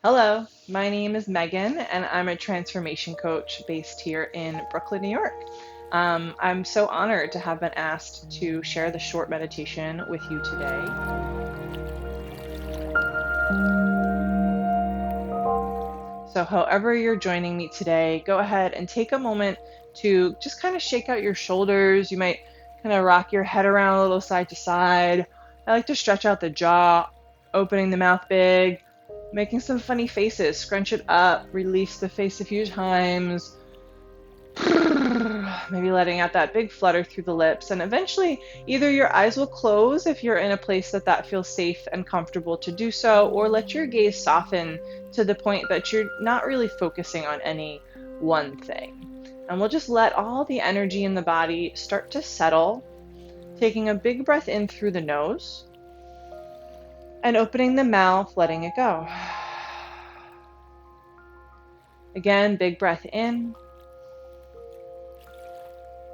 Hello, my name is Megan, and I'm a transformation coach based here in Brooklyn, New York. I'm so honored to have been asked to share the short meditation with you today. So, however, you're joining me today, go ahead and take a moment to just kind of shake out your shoulders. You might kind of rock your head around a little side to side. I like to stretch out the jaw, opening the mouth big, making some funny faces, scrunch it up, release the face a few times. Maybe letting out that big flutter through the lips, and eventually either your eyes will close if you're in a place that feels safe and comfortable to do so, or let your gaze soften to the point that you're not really focusing on any one thing. And we'll just let all the energy in the body start to settle, taking a big breath in through the nose and opening the mouth, letting it go. Again, big breath in,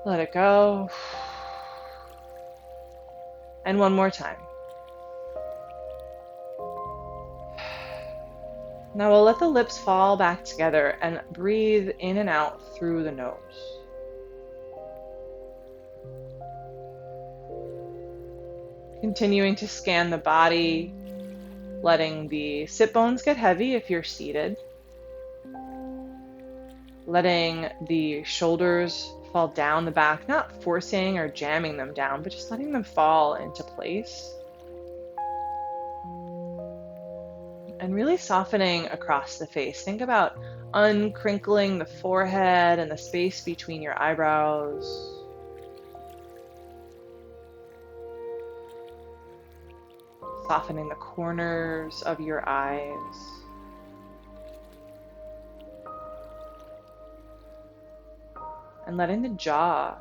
let it go. And one more time. Now we'll let the lips fall back together and breathe in and out through the nose. Continuing to scan the body, letting the sit bones get heavy if you're seated. Letting the shoulders fall down the back, not forcing or jamming them down, but just letting them fall into place. And really softening across the face. Think about uncrinkling the forehead and the space between your eyebrows. Softening the corners of your eyes. And letting the jaw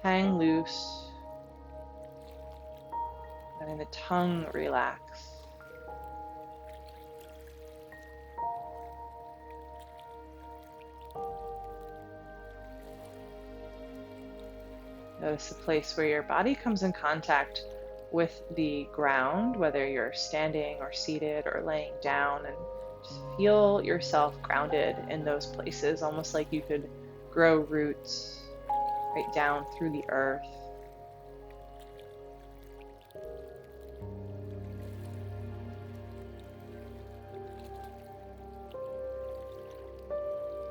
hang loose. Letting the tongue relax. Notice the place where your body comes in contact with the ground, whether you're standing or seated or laying down, and just feel yourself grounded in those places, almost like you could grow roots right down through the earth.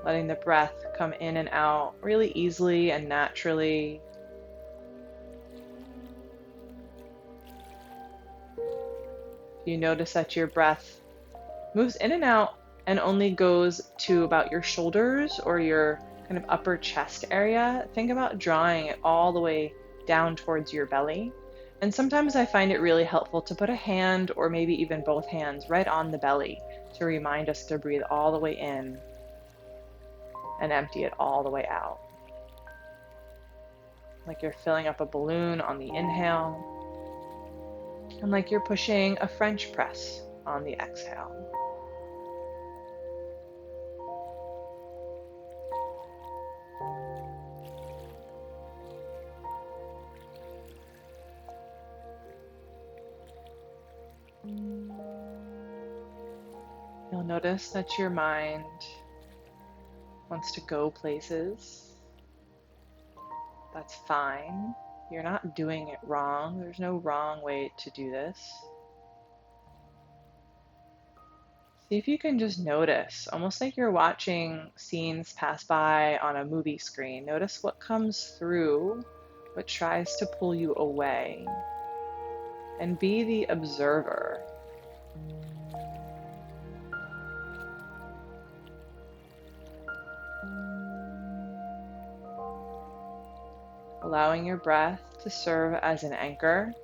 Letting the breath come in and out really easily and naturally. You notice that your breath moves in and out and only goes to about your shoulders or your kind of upper chest area. Think about drawing it all the way down towards your belly. And sometimes I find it really helpful to put a hand or maybe even both hands right on the belly to remind us to breathe all the way in and empty it all the way out. Like you're filling up a balloon on the inhale, and like you're pushing a French press on the exhale. You'll notice that your mind wants to go places. That's fine. You're not doing it wrong. There's no wrong way to do this. See if you can just notice, almost like you're watching scenes pass by on a movie screen. Notice what comes through, what tries to pull you away, and be the observer. Allowing your breath to serve as an anchor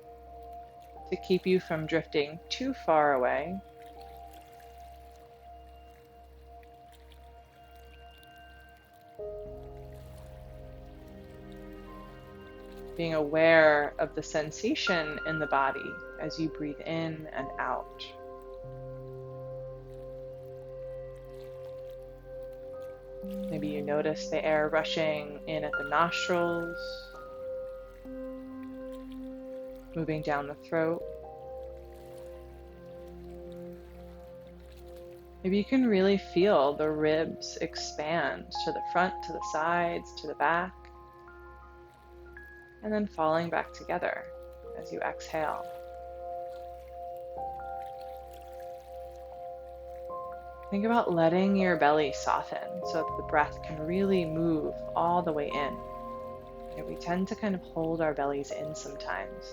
to keep you from drifting too far away. Being aware of the sensation in the body as you breathe in and out. Maybe you notice the air rushing in at the nostrils, moving down the throat. Maybe you can really feel the ribs expand to the front, to the sides, to the back, and then falling back together as you exhale. Think about letting your belly soften so that the breath can really move all the way in. And we tend to kind of hold our bellies in sometimes.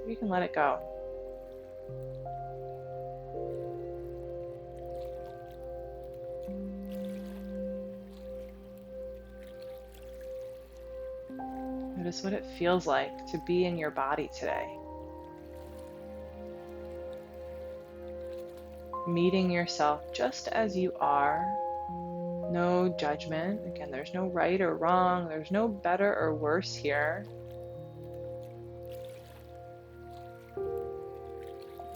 You can let it go. Notice what it feels like to be in your body today. Meeting yourself just as you are. No judgment. Again, there's no right or wrong. There's no better or worse here.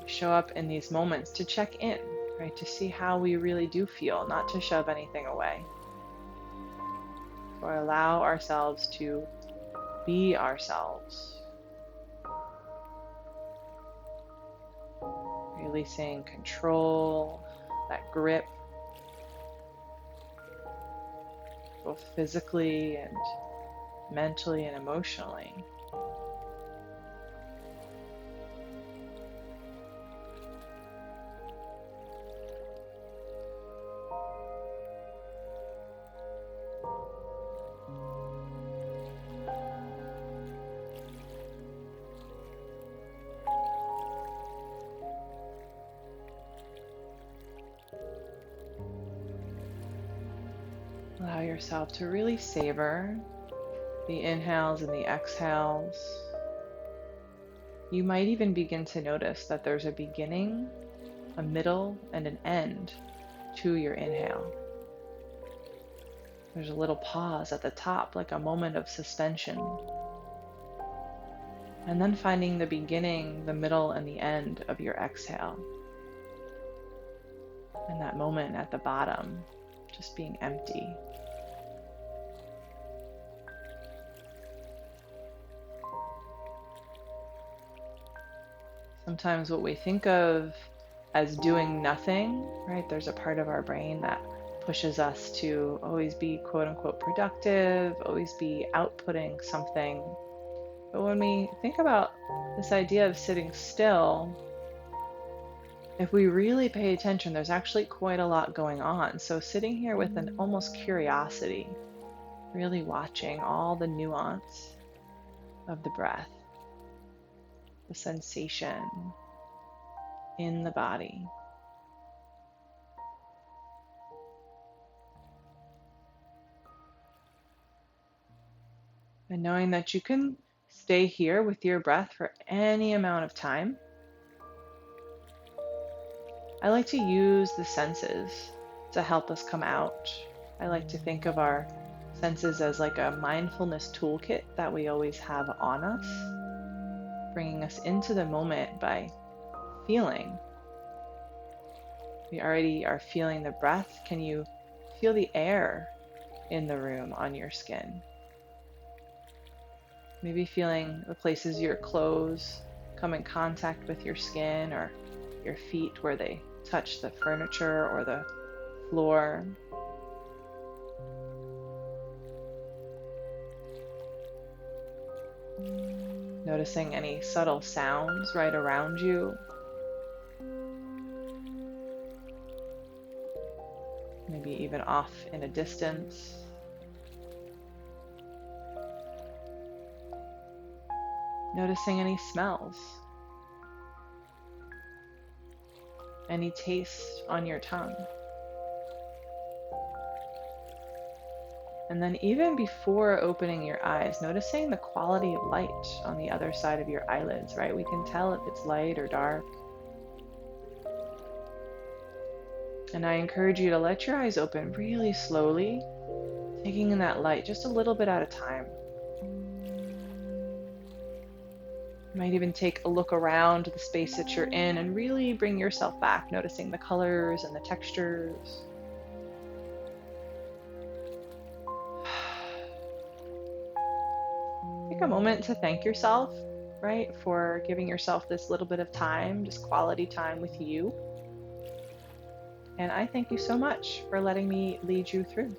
Show up in these moments to check in, right? To see how we really do feel, not to shove anything away. Or allow ourselves to be ourselves. Releasing control, that grip, both physically and mentally and emotionally. Allow yourself to really savor the inhales and the exhales. You might even begin to notice that there's a beginning, a middle, and an end to your inhale. There's a little pause at the top, like a moment of suspension. And then finding the beginning, the middle, and the end of your exhale. And that moment at the bottom, just being empty. Sometimes what we think of as doing nothing, right? There's a part of our brain that pushes us to always be quote unquote productive, always be outputting something. But when we think about this idea of sitting still, if we really pay attention, there's actually quite a lot going on. So sitting here with an almost curiosity, really watching all the nuance of the breath, the sensation in the body. And knowing that you can stay here with your breath for any amount of time. I like to use the senses to help us come out. I like to think of our senses as like a mindfulness toolkit that we always have on us, bringing us into the moment by feeling. We already are feeling the breath. Can you feel the air in the room on your skin? Maybe feeling the places your clothes come in contact with your skin, or your feet where they touch the furniture or the floor. Noticing any subtle sounds right around you. Maybe even off in a distance. Noticing any smells. Any taste on your tongue. And then even before opening your eyes, noticing the quality of light on the other side of your eyelids, right? We can tell if it's light or dark. And I encourage you to let your eyes open really slowly, taking in that light just a little bit at a time. You might even take a look around the space that you're in and really bring yourself back, noticing the colors and the textures. Take a moment to thank yourself, right, for giving yourself this little bit of time, just quality time with you. And I thank you so much for letting me lead you through.